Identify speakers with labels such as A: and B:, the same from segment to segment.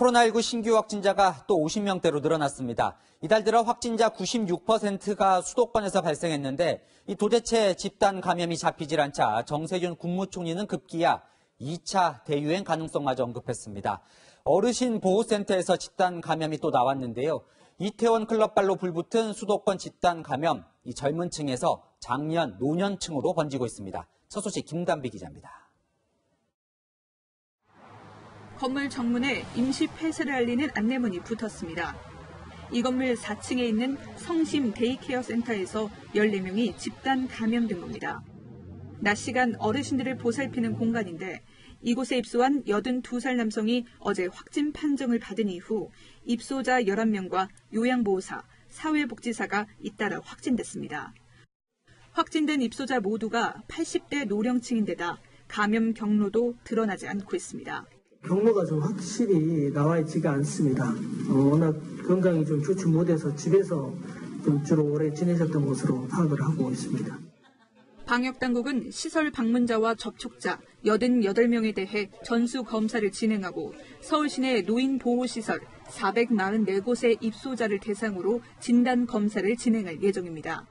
A: 코로나19 신규 확진자가 또 50명대로 늘어났습니다. 이달 들어 확진자 96%가 수도권에서 발생했는데 도대체 집단 감염이 잡히질 않자 정세균 국무총리는 급기야 2차 대유행 가능성마저 언급했습니다. 어르신 보호센터에서 집단 감염이 또 나왔는데요. 이태원 클럽발로 불붙은 수도권 집단 감염, 이 젊은 층에서 장년, 노년층으로 번지고 있습니다. 첫 소식 김단비 기자입니다.
B: 건물 정문에 임시 폐쇄를 알리는 안내문이 붙었습니다. 이 건물 4층에 있는 성심 데이케어 센터에서 14명이 집단 감염된 겁니다. 낮 시간 어르신들을 보살피는 공간인데 이곳에 입소한 82살 남성이 어제 확진 판정을 받은 이후 입소자 11명과 요양보호사, 사회복지사가 잇따라 확진됐습니다. 확진된 입소자 모두가 80대 노령층인데다 감염 경로도 드러나지 않고 있습니다.
C: 경로가 좀 확실히 나와 있지가 않습니다. 워낙 건강이 좀 좋지 못해서 집에서 좀 주로 오래 지내셨던 것으로 파악을 하고 있습니다.
B: 방역당국은 시설 방문자와 접촉자 88명에 대해 전수 검사를 진행하고 서울 시내 노인보호시설 444곳의 입소자를 대상으로 진단 검사를 진행할 예정입니다.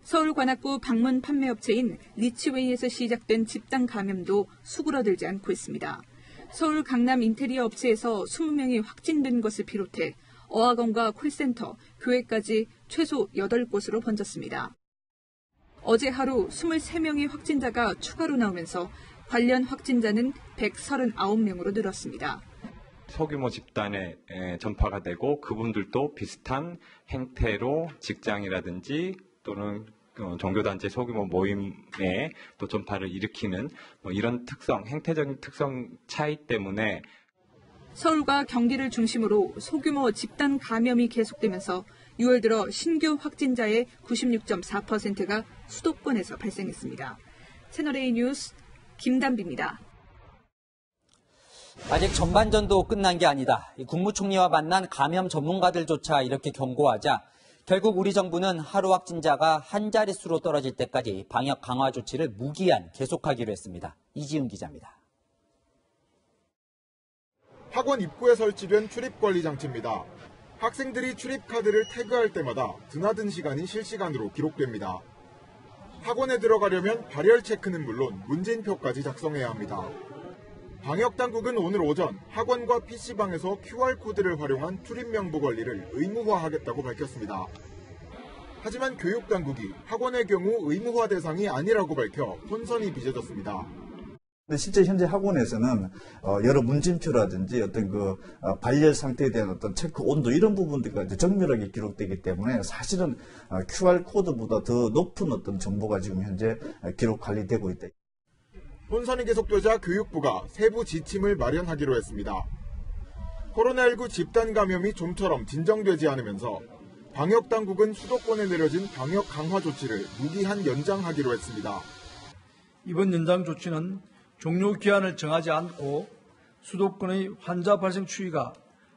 B: 서울 관악구 방문 판매업체인 리치웨이에서 시작된 집단 감염도 수그러들지 않고 있습니다. 서울 강남 인테리어 업체에서 20명이 확진된 것을 비롯해 어학원과 콜센터, 교회까지 최소 8곳으로 번졌습니다. 어제 하루 23명의 확진자가 추가로 나오면서 관련 확진자는 139명으로 늘었습니다.
D: 소규모 집단에 전파가 되고 그분들도 비슷한 행태로 직장이라든지 또는 종교단체 소규모 모임에 또 전파를 일으키는 이런 특성, 행태적인 특성 차이 때문에
B: 서울과 경기를 중심으로 소규모 집단 감염이 계속되면서 6월 들어 신규 확진자의 96.4%가 수도권에서 발생했습니다. 채널A 뉴스 김단비입니다.
A: 아직 전반전도 끝난 게 아니다. 국무총리와 만난 감염 전문가들조차 이렇게 경고하자 결국 우리 정부는 하루 확진자가 한 자릿수로 떨어질 때까지 방역 강화 조치를 무기한 계속하기로 했습니다. 이지훈 기자입니다.
E: 학원 입구에 설치된 출입관리 장치입니다. 학생들이 출입카드를 태그할 때마다 드나든 시간이 실시간으로 기록됩니다. 학원에 들어가려면 발열 체크는 물론 문진표까지 작성해야 합니다. 방역당국은 오늘 오전 학원과 PC방에서 QR코드를 활용한 출입명부 관리를 의무화하겠다고 밝혔습니다. 하지만 교육당국이 학원의 경우 의무화 대상이 아니라고 밝혀 혼선이 빚어졌습니다.
F: 실제 현재 학원에서는 여러 문진표라든지 어떤 발열 상태에 대한 어떤 체크 온도 이런 부분들까지 정밀하게 기록되기 때문에 사실은 QR 코드보다 더 높은 어떤 정보가 지금 현재 기록 관리되고 있다.
E: 혼선이 계속되자 교육부가 세부 지침을 마련하기로 했습니다. 코로나19 집단 감염이 좀처럼 진정되지 않으면서 방역당국은 수도권에 내려진 방역 강화 조치를 무기한 연장하기로 했습니다.
G: 이번 연장 조치는 종료 기한을 정하지 않고 수도권의 환자 발생 추이가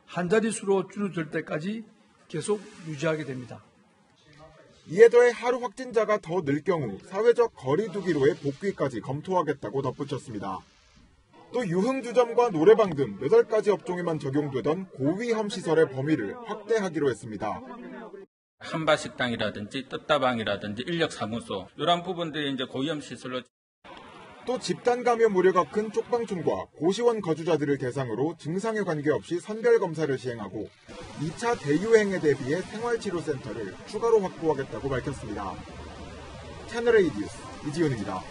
G: 한 자릿수로 줄어들 때까지 계속 유지하게 됩니다.
E: 이에 더해 하루 확진자가 더 늘 경우 사회적 거리 두기로의 복귀까지 검토하겠다고 덧붙였습니다. 또 유흥주점과 노래방 등 8가지 업종에만 적용되던 고위험 시설의 범위를 확대하기로 했습니다.
H: 한바식당이라든지 떴다방이라든지 인력사무소 이런 부분들이 이제 고위험 시설로
E: 또 집단 감염 우려가 큰 쪽방촌과 고시원 거주자들을 대상으로 증상에 관계없이 선별 검사를 시행하고 2차 대유행에 대비해 생활치료센터를 추가로 확보하겠다고 밝혔습니다. 채널A 뉴스 이지훈입니다.